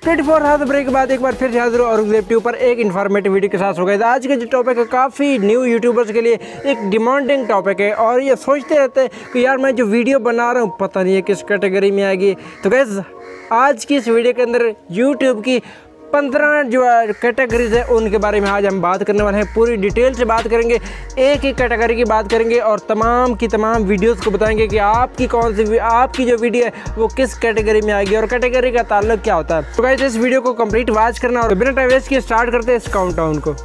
24 break के बाद एक बार फिर से हाजिर और के ऊपर एक इन्फॉर्मेटिव वीडियो के साथ हो गए। आज के जो टॉपिक है काफ़ी न्यू यूट्यूबर्स के लिए एक डिमांडिंग टॉपिक है और ये सोचते रहते हैं कि यार मैं जो वीडियो बना रहा हूँ पता नहीं है किस कैटेगरी में आएगी। तो गाइस आज की इस वीडियो के अंदर यूट्यूब की 15 जो कैटेगरीज है उनके बारे में आज हम बात करने वाले हैं। पूरी डिटेल से बात करेंगे, एक एक कैटेगरी की बात करेंगे और तमाम की तमाम वीडियोस को बताएंगे कि आपकी कौन सी आपकी जो वीडियो है वो किस कैटेगरी में आएगी और कैटेगरी का ताल्लुक क्या होता है। तो गाइस इस वीडियो को कंप्लीट वॉच करना और बिना टाइम वेस्ट किए स्टार्ट करते हैं इस काउंटडाउन को।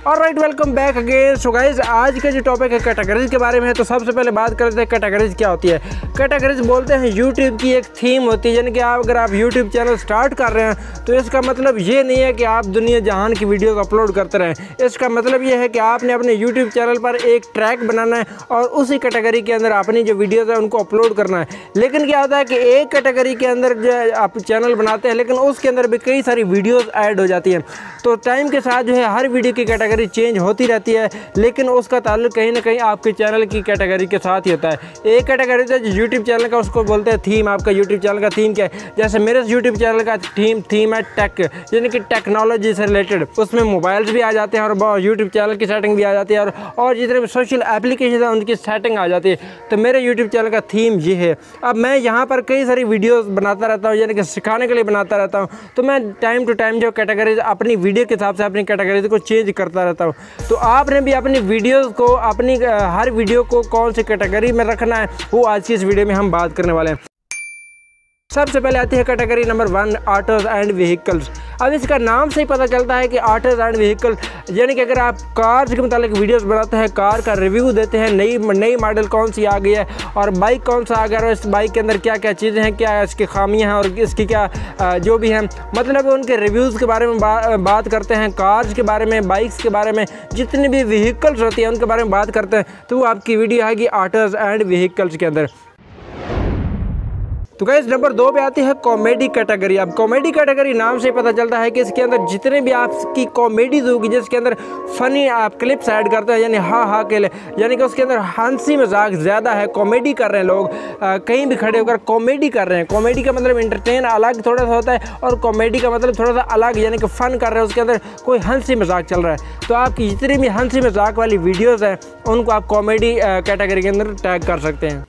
Alright, welcome back again. So guys आज का जो टॉपिक है कैटेगरीज के बारे में है। तो सबसे पहले बात करते हैं कैटेगरीज क्या होती है। कैटेगरीज बोलते हैं यूट्यूब की एक थीम होती है, यानी कि अगर आप यूट्यूब चैनल स्टार्ट कर रहे हैं तो इसका मतलब ये नहीं है कि आप दुनिया जहान की वीडियोस अपलोड करते रहें। इसका मतलब ये है कि आपने अपने यूट्यूब चैनल पर एक ट्रैक बनाना है और उसी कैटेगरी के अंदर अपनी जो वीडियोज़ है उनको अपलोड करना है। लेकिन क्या होता है कि एक कैटेगरी के अंदर जो आप चैनल बनाते हैं लेकिन उसके अंदर भी कई सारी वीडियोज़ ऐड हो जाती हैं। तो टाइम के साथ जो है हर वीडियो की कैटेगरी चेंज होती रहती है, लेकिन उसका ताल्लुक कहीं ना कहीं आपके चैनल की कैटेगरी के साथ ही होता है। एक कैटेगरी जो यूट्यूब चैनल का उसको बोलते हैं थीम। आपका यूट्यूब चैनल का थीम क्या है? जैसे मेरे यूट्यूब चैनल का थीम है टेक, यानी कि टेक्नोलॉजी से रिलेटेड। उसमें मोबाइल्स भी आ जाते हैं और यूट्यूब चैनल की सेटिंग भी आ जाती है और जितने भी सोशल एप्लीकेशन है उनकी सेटिंग आ जाती है। तो मेरे यूट्यूब चैनल का थीम ये है। अब मैं यहाँ पर कई सारी वीडियोज़ बनाता रहता हूँ, यानी कि सिखाने के लिए बनाता रहता हूँ। तो मैं टाइम टू टाइम जो कैटेगरीज अपनी वीडियो के हिसाब से अपनी कैटेगरीज को चेंज करता रहता हूँ। तो आपने भी अपनी वीडियोस को अपनी हर वीडियो को कौन सी कैटेगरी में रखना है वो आज की इस वीडियो में हम बात करने वाले हैं। सबसे पहले आती है category number 1, autos and vehicles. अब इसका नाम से ही पता चलता है कि ऑटोज़ एंड व्हीकल, यानी कि अगर आप कार के मुतालिक वीडियोस बनाते हैं, कार का रिव्यू देते हैं, नई मॉडल कौन सी आ गई है और बाइक कौन सा आ गया और इस बाइक के अंदर क्या क्या चीज़ें हैं, क्या इसकी खामियां हैं और इसकी क्या जो भी हैं, मतलब उनके रिव्यूज़ के बारे में बात करते हैं। कार्स के बारे में, बाइक्स के बारे में, जितनी भी व्हीकल्स होती हैं उनके बारे में बात करते हैं। तो वो आपकी वीडियो आएगी ऑटोज़ एंड व्हीकल्स के अंदर। तो गाइस नंबर 2 पे आती है कॉमेडी कैटेगरी। अब कॉमेडी कैटेगरी नाम से पता चलता है कि इसके अंदर जितने भी आपकी कॉमेडीज होगी, जिसके अंदर फ़नी आप क्लिप्स ऐड करते हैं, यानी हाँ के लिए, यानी कि उसके अंदर हंसी मजाक ज़्यादा है, कॉमेडी कर रहे हैं लोग, कहीं भी खड़े होकर कॉमेडी कर रहे हैं। कॉमेडी का मतलब इंटरटेन अलग थोड़ा सा होता है और कॉमेडी का मतलब थोड़ा सा अलग, यानी कि फ़न कर रहे हैं, उसके अंदर कोई हंसी मजाक चल रहा है। तो आपकी जितनी भी हंसी मजाक वाली वीडियोज़ हैं उनको आप कॉमेडी कैटेगरी के अंदर टैग कर सकते हैं।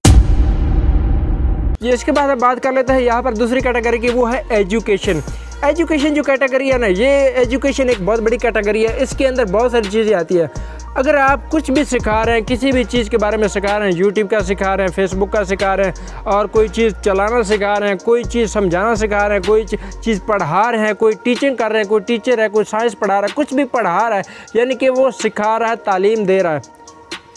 इसके बाद हम बात कर लेते हैं यहाँ पर दूसरी कैटेगरी की, वो है एजुकेशन। एजुकेशन जो कैटेगरी है ना, ये एजुकेशन एक बहुत बड़ी कैटेगरी है। इसके अंदर बहुत सारी चीज़ें आती है। अगर आप कुछ भी सिखा रहे हैं, किसी भी चीज़ के बारे में सिखा रहे हैं, यूट्यूब का सिखा रहे हैं, फेसबुक का सिखा रहे हैं और कोई चीज़ चलाना सिखा रहे हैं, कोई चीज़ समझाना सिखा रहे हैं, कोई चीज़ पढ़ा रहे हैं, कोई टीचिंग कर रहे हैं, कोई टीचर है, कोई साइंस पढ़ा रहा है, कुछ भी पढ़ा रहा है, यानी कि वो सिखा रहा है, तालीम दे रहा है,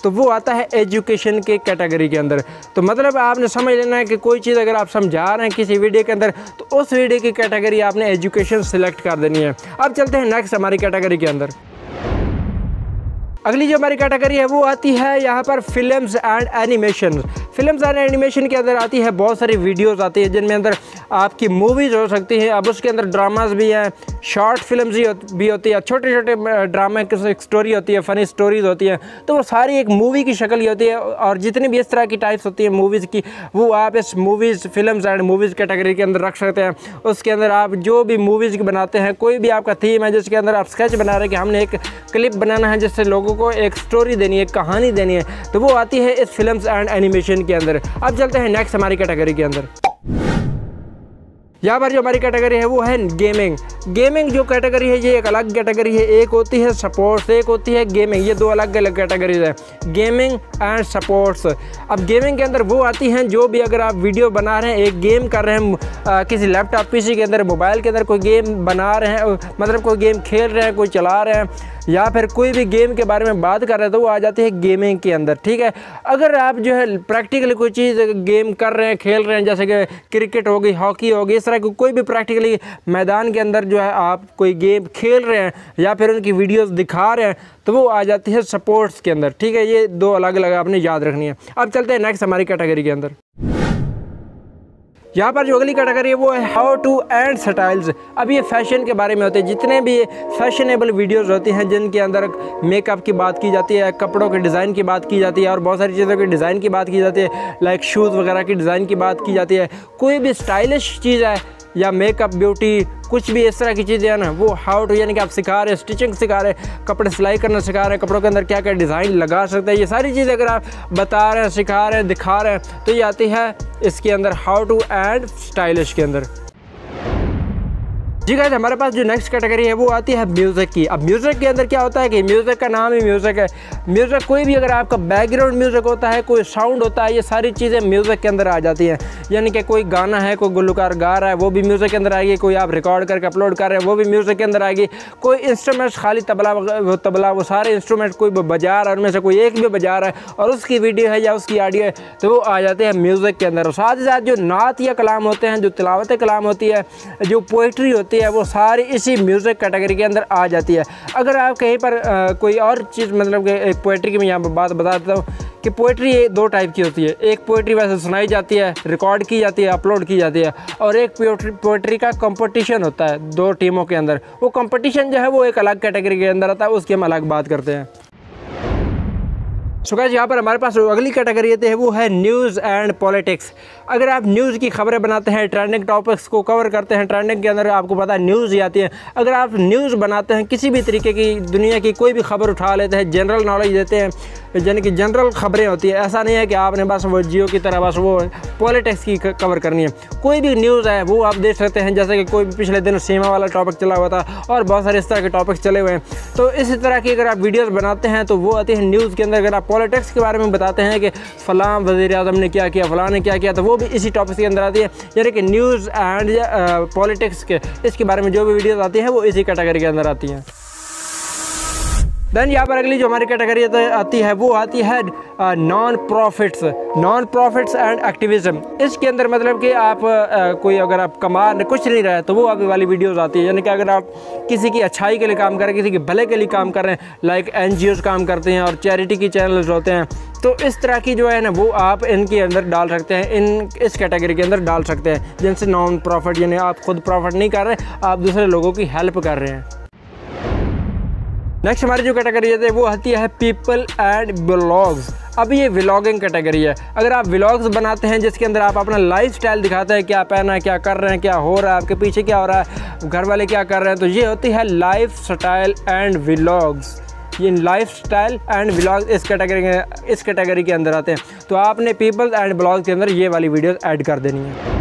तो वो आता है एजुकेशन के कैटेगरी के अंदर। तो मतलब आपने समझ लेना है कि कोई चीज़ अगर आप समझा रहे हैं किसी वीडियो के अंदर तो उस वीडियो की कैटेगरी आपने एजुकेशन सिलेक्ट कर देनी है। अब चलते हैं नेक्स्ट हमारी कैटेगरी के अंदर। अगली जो हमारी कैटेगरी है वो आती है यहाँ पर films and animation. Films and animation के अंदर आती है बहुत सारी वीडियोस आती है जिनमें अंदर आपकी मूवीज़ हो सकती हैं। अब उसके अंदर ड्रामाज भी हैं, शॉर्ट फिल्म्स भी होती है, छोटे छोटे ड्रामे की स्टोरी होती है, फ़नी स्टोरीज़ होती हैं। तो वो सारी एक मूवी की शक्ल ही होती है और जितनी भी इस तरह की टाइप्स होती हैं मूवीज़ की, वो आप इस movies films and movies category के अंदर रख सकते हैं। उसके अंदर आप जो भी मूवीज़ बनाते हैं, कोई भी आपका थीम है जिसके अंदर आप स्केच बना रहे हैं कि हमने एक क्लिप बनाना है जिससे लोगों को एक स्टोरी देनी है, एक कहानी देनी है, तो वो आती है इस फिल्म्स एंड एनिमेशन के अंदर। अब चलते हैं नेक्स्ट हमारी कैटेगरी के अंदर। यहाँ पर जो हमारी कैटेगरी है वो है गेमिंग। गेमिंग जो कैटेगरी है ये एक अलग कैटेगरी है। एक होती है सपोर्ट्स, एक होती है गेमिंग। ये दो अलग अलग कैटेगरीज है, गेमिंग एंड सपोर्ट्स। अब गेमिंग के अंदर वो आती हैं जो भी अगर आप वीडियो बना रहे हैं, एक गेम कर रहे हैं किसी लैपटॉप पीसी के अंदर, मोबाइल के अंदर कोई गेम बना रहे हैं, मतलब कोई गेम खेल रहे हैं, कोई चला रहे हैं, या फिर कोई भी गेम के बारे में बात कर रहे हैं तो वो आ जाती है गेमिंग के अंदर। ठीक है, अगर आप जो है प्रैक्टिकली कोई चीज़ गेम कर रहे हैं, खेल रहे हैं, जैसे कि क्रिकेट हो गई, हॉकी हो गई, इस तरह की कोई भी प्रैक्टिकली मैदान के अंदर जो है आप कोई गेम खेल रहे हैं या फिर उनकी वीडियोस दिखा रहे हैं, तो वो आ जाती है सपोर्ट्स के अंदर। ठीक है, ये दो अलग अलग आपने याद रखनी है। अब चलते हैं नेक्स्ट हमारी कैटेगरी के अंदर। यहाँ पर जो अगली कैटेगरी है वो है हाउ टू एंड स्टाइल्स। अब ये फैशन के बारे में होते हैं, जितने भी फैशनेबल वीडियोस होती हैं जिनके अंदर मेकअप की बात की जाती है, कपड़ों के डिज़ाइन की बात की जाती है और बहुत सारी चीज़ों के डिज़ाइन की बात की जाती है, लाइक शूज़ वगैरह की डिज़ाइन की बात की जाती है। कोई भी स्टाइलिश चीज़ है या मेकअप ब्यूटी कुछ भी इस तरह की चीज़ें हैं ना, वो हाउ टू यानी कि आप सिखा रहे हैं, स्टिचिंग सिखा रहे हैं, कपड़े सिलाई करना सिखा रहे हैं, कपड़ों के अंदर क्या क्या डिज़ाइन लगा सकते हैं, ये सारी चीज़ें अगर आप बता रहे हैं, सिखा रहे हैं, दिखा रहे हैं तो ये आती है इसके अंदर हाउ टू एंड स्टाइलिश के अंदर। जी गाइस, हमारे पास जो नेक्स्ट कैटेगरी है वो आती है म्यूज़िक की। अब म्यूज़िक के अंदर क्या होता है कि म्यूज़िक का नाम ही म्यूज़िक है। म्यूज़िक कोई भी अगर आपका बैकग्राउंड म्यूज़िक होता है, कोई साउंड होता है, ये सारी चीज़ें म्यूज़िक के अंदर आ जाती हैं। यानी कि कोई गाना है, कोई गुलकार गा रहा है वो भी म्यूज़िक के अंदर आएगी, कोई आप रिकॉर्ड करके अपलोड कर रहे हैं वो भी म्यूज़िक के अंदर आएगी, कोई इंस्ट्रूमेंट्स खाली तबला वो सारे इंस्ट्रूमेंट कोई बजा रहा है, उनमें से कोई एक भी बजा रहा है और उसकी वीडियो है या उसकी ऑडियो है तो वो आ जाते हैं म्यूज़िक के अंदर। और साथ ही साथ जो नात या कलाम होते हैं, जो तिलावत कलाम होती है, जो पोइट्री होती है, वो सारी इसी म्यूज़िक कैटेगरी के अंदर आ जाती है। अगर आप कहीं पर कोई और चीज़ मतलब कि एक पोइट्री की मैं यहाँ पर बात बता देता हूँ कि पोइट्री दो टाइप की होती है। एक पोइट्री वैसे सुनाई जाती है, रिकॉर्ड की जाती है, अपलोड की जाती है, और एक पोइट्री का कंपटीशन होता है दो टीमों के अंदर। वो कंपटीशन जो है वो एक अलग कैटेगरी के अंदर आता है, उसकी हम अलग बात करते हैं। सो गाइस, यहाँ पर हमारे पास जो अगली कैटेगरी आती है वो है न्यूज़ एंड पॉलिटिक्स। अगर आप न्यूज़ की खबरें बनाते हैं, ट्रेंडिंग टॉपिक्स को कवर करते हैं, ट्रेंडिंग के अंदर आपको पता है न्यूज़ ही आती है। अगर आप न्यूज़ बनाते हैं, किसी भी तरीके की दुनिया की कोई भी खबर उठा लेते हैं, जनरल नॉलेज देते हैं, यानी कि जनरल खबरें होती है, ऐसा नहीं है कि आपने बस वो जियो की तरह बस वो पॉलिटिक्स की कवर करनी है। कोई भी न्यूज़ है वो आप देख सकते हैं, जैसे कि कोई भी पिछले दिन सीमा वाला टॉपिक चला हुआ था और बहुत सारे इस तरह के टॉपिक्स चले हुए हैं। तो इसी तरह की अगर आप वीडियोज़ बनाते हैं तो वो आती है न्यूज़ के अंदर। अगर आप पॉलिटिक्स के बारे में बताते हैं कि फ़लाँ वज़ीर-ए-आज़म ने क्या किया, फ़लाँ ने क्या किया, तो वो भी इसी टॉपिक के अंदर आती है। यानी कि न्यूज़ एंड पॉलिटिक्स के इसके बारे में जो भी वीडियोज़ आती हैं वो इसी कैटेगरी के अंदर आती हैं। देन यहाँ पर अगली जो हमारी कैटेगरी आती है वो आती है नॉन प्रॉफिट्स एंड एक्टिविज़म। इसके अंदर मतलब कि आप कोई अगर आप कमा कुछ नहीं रहे तो वो अभी वाली वीडियोस आती है। यानी कि अगर आप किसी की अच्छाई के लिए काम कर रहे हैं, किसी के भले के लिए काम कर रहे हैं, लाइक NGOs काम करते हैं और चैरिटी की चैनल्स होते हैं, तो इस तरह की जो है ना वो आप इनके अंदर डाल सकते हैं, इस कैटेगरी के अंदर डाल सकते हैं, जिनसे नॉन प्रॉफिट यानी आप खुद प्रॉफिट नहीं कर रहे, आप दूसरे लोगों की हेल्प कर रहे हैं। नेक्स्ट हमारी जो कैटेगरी है वो आती है पीपल एंड ब्लॉग्स। अब ये व्लॉगिंग कैटेगरी है। अगर आप व्लॉग्स बनाते हैं जिसके अंदर आप अपना लाइफ स्टाइल दिखाते हैं, क्या पहना है, क्या कर रहे हैं, क्या हो रहा है, आपके पीछे क्या हो रहा है, घर वाले क्या कर रहे हैं, तो ये होती है लाइफ स्टाइल एंड व्लॉग्स। ये लाइफ स्टाइल एंड व्लॉग इस कैटेगरी के अंदर आते हैं। तो आपने पीपल एंड ब्लॉग के अंदर ये वाली वीडियोस ऐड कर देनी है।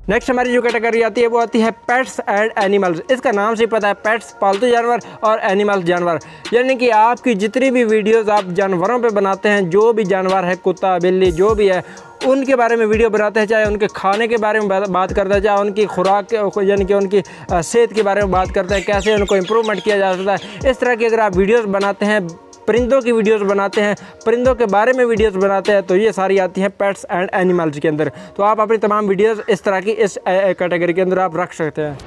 नेक्स्ट हमारी जो कैटेगरी आती है वो आती है पेट्स एंड एनिमल्स। इसका नाम से पता है, पेट्स पालतू जानवर और एनिमल्स जानवर। यानी कि आपकी जितनी भी वीडियोस आप जानवरों पे बनाते हैं, जो भी जानवर है, कुत्ता बिल्ली जो भी है, उनके बारे में वीडियो बनाते हैं, चाहे उनके खाने के बारे में बात करते हैं, चाहे उनकी खुराक यानी कि उनकी सेहत के बारे में बात करते हैं, कैसे उनको इम्प्रूवमेंट किया जा सकता है। इस तरह की अगर आप वीडियोज़ बनाते हैं, परिंदों की वीडियोस बनाते हैं, परिंदों के बारे में वीडियोस बनाते हैं, तो ये सारी आती हैं पेट्स एंड एनिमल्स के अंदर। तो आप अपनी तमाम वीडियोस इस तरह की इस कैटेगरी के अंदर आप रख सकते हैं।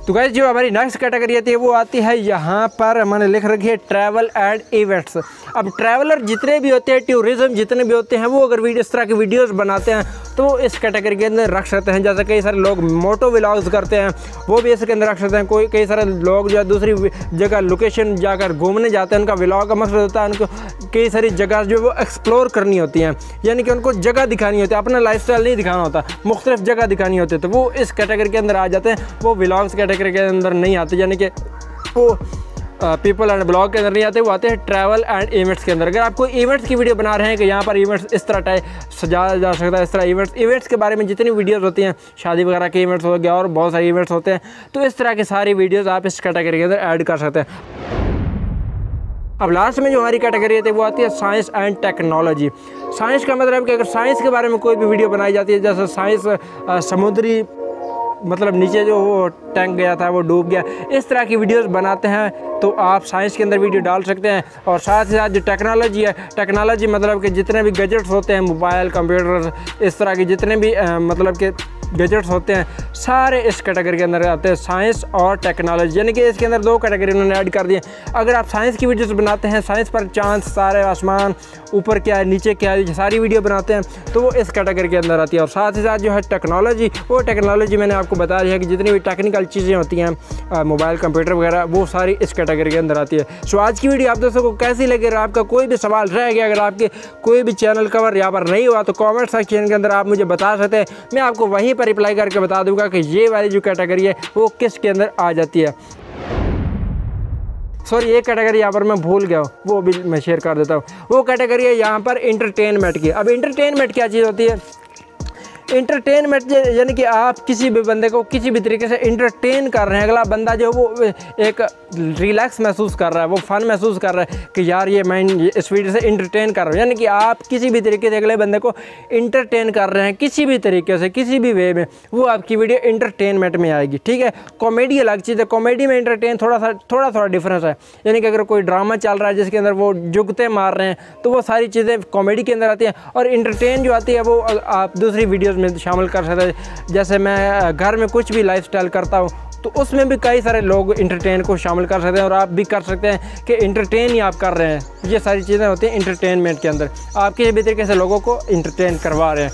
तो गाइस, जो हमारी नेक्स्ट कैटेगरी आती है वो आती है, यहाँ पर मैंने लिख रखी है ट्रैवल एंड इवेंट्स। अब ट्रैवलर जितने भी होते हैं, टूरिज़्म जितने भी होते हैं, वो अगर इस तरह की वीडियोस बनाते हैं तो इस कैटेगरी के अंदर रख सकते हैं। जैसे कई सारे लोग मोटो व्लॉग्स करते हैं, वो भी इसके अंदर रख सकते हैं। कई सारे लोग जो है दूसरी जगह लोकेशन जाकर घूमने जाते हैं, उनका व्लॉग का मकसद होता है उनको कई सारी जगह जो वो एक्सप्लोर करनी होती हैं, यानी कि उनको जगह दिखानी होती है, अपना लाइफस्टाइल नहीं दिखाना होता, मुख्तलिफ जगह दिखानी होती है, तो वो इस कैटेगरी के अंदर आ जाते हैं। वो व्लॉग्स कैटेगरी के अंदर नहीं आते, यानी कि वो पीपल एंड ब्लॉग के अंदर नहीं आते, वो आते हैं ट्रैवल एंड इवेंट्स के अंदर। अगर आप कोई इवेंट्स की वीडियो बना रहे हैं कि यहाँ पर इवेंट्स इस तरह सजाया जा सकता है, इस तरह इवेंट्स के बारे में जितनी वीडियोस होती हैं, शादी वगैरह के इवेंट्स हो गया और बहुत सारे इवेंट्स होते हैं, तो इस तरह की सारी वीडियोज़ आप इस कैटेगरी के अंदर ऐड कर सकते हैं। अब लास्ट में जो हमारी कैटेगरी आती है वो आती है साइंस एंड टेक्नोलॉजी। साइंस का मतलब कि अगर साइंस के बारे में कोई भी वीडियो बनाई जाती है, जैसे साइंस समुद्री मतलब नीचे जो वो टैंक गया था वो डूब गया, इस तरह की वीडियोस बनाते हैं तो आप साइंस के अंदर वीडियो डाल सकते हैं। और साथ ही साथ जो टेक्नोलॉजी है, टेक्नोलॉजी मतलब कि जितने भी गैजेट्स होते हैं, मोबाइल, कंप्यूटर, इस तरह के जितने भी मतलब कि गैजेट्स होते हैं, सारे इस कैटेगरी के अंदर आते हैं, साइंस और टेक्नोलॉजी, यानी कि इसके अंदर 2 कैटेगरी उन्होंने ऐड कर दिए। अगर आप साइंस की वीडियोस बनाते हैं, साइंस पर चांद तारे आसमान ऊपर क्या है नीचे क्या है सारी वीडियो बनाते हैं, तो वो इस कैटेगरी के अंदर आती है। और साथ ही साथ जो है टेक्नोलॉजी, वो टेक्नोलॉजी मैंने आपको बता दिया है कि जितनी भी टेक्निकल चीज़ें होती हैं मोबाइल कंप्यूटर वगैरह, वो सारी इस कैटेगरी के अंदर आती है। सो आज की वीडियो आप दोस्तों को कैसी लगी? अगर आपका कोई भी सवाल रह गया, अगर आपके कोई भी चैनल कवर यहाँ पर नहीं हुआ, तो कॉमेंट सेक्शन के अंदर आप मुझे बता सकते हैं, मैं आपको वहीं पर रिप्लाई करके बता दूंगा कि ये वाली जो कैटेगरी है वो किसके अंदर आ जाती है। सॉरी, एक कैटेगरी यहाँ पर मैं भूल गया हूँ, वो भी मैं शेयर कर देता हूँ। वो कैटेगरी है यहाँ पर इंटरटेनमेंट की। अब इंटरटेनमेंट क्या चीज़ होती है? इंटरटेनमेंट यानी कि आप किसी भी बंदे को किसी भी तरीके से इंटरटेन कर रहे हैं, अगला बंदा जो वो एक रिलैक्स महसूस कर रहा है, वो फन महसूस कर रहा है कि यार ये मैं इस वीडियो से इंटरटेन कर रहा हूँ, यानी कि आप किसी भी तरीके से अगले बंदे को इंटरटेन कर रहे हैं किसी भी तरीके से, किसी भी वे में, वो आपकी वीडियो इंटरटेनमेंट में आएगी। ठीक है, कॉमेडी अलग चीज़ है, कॉमेडी में इंटरटेन थोड़ा डिफरेंस है। यानी कि अगर कोई ड्रामा चल रहा है जिसके अंदर वो जुगते मार रहे हैं, तो वो सारी चीज़ें कॉमेडी के अंदर आती हैं। और इंटरटेन जो आती है वो आप दूसरी वीडियोज़ में शामिल कर सकते हैं। जैसे मैं घर में कुछ भी लाइफस्टाइल करता हूँ, तो उसमें भी कई सारे लोग इंटरटेन को शामिल कर सकते हैं, और आप भी कर सकते हैं कि इंटरटेन ही आप कर रहे हैं। ये सारी चीज़ें होती हैं इंटरटेनमेंट के अंदर, आप किसी भी तरीके से लोगों को इंटरटेन करवा रहे हैं।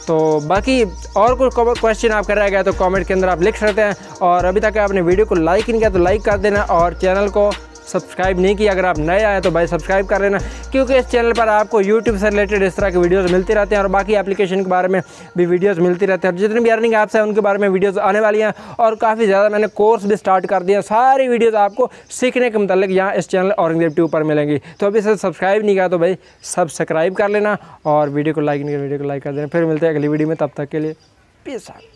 तो बाकी और कोई क्वेश्चन आपका रह गया तो कमेंट के अंदर आप लिख सकते हैं। और अभी तक आपने वीडियो को लाइक नहीं किया तो लाइक कर देना, और चैनल को सब्सक्राइब नहीं किया, अगर आप नए आए तो भाई सब्सक्राइब कर लेना, क्योंकि इस चैनल पर आपको यूट्यूब से रिलेटेड इस तरह की वीडियोस मिलती रहते हैं, और बाकी एप्लीकेशन के बारे में भी वीडियोस मिलती रहती हैं। और जितनी भी अर्निंग ऐप्स हैं उनके बारे में वीडियोस आने वाली हैं, और काफ़ी ज़्यादा मैंने कोर्स भी स्टार्ट कर दिया। सारी वीडियोस आपको सीखने के मतलब यहाँ इस चैनल औरंगजेब ट्यूब पर मिलेंगी। तो अभी से सब्सक्राइब नहीं किया तो भाई सब्सक्राइब कर लेना, और वीडियो को लाइक नहीं किया वीडियो को लाइक कर देना। फिर मिलते हैं अगली वीडियो में, तब तक के लिए पीस आउट।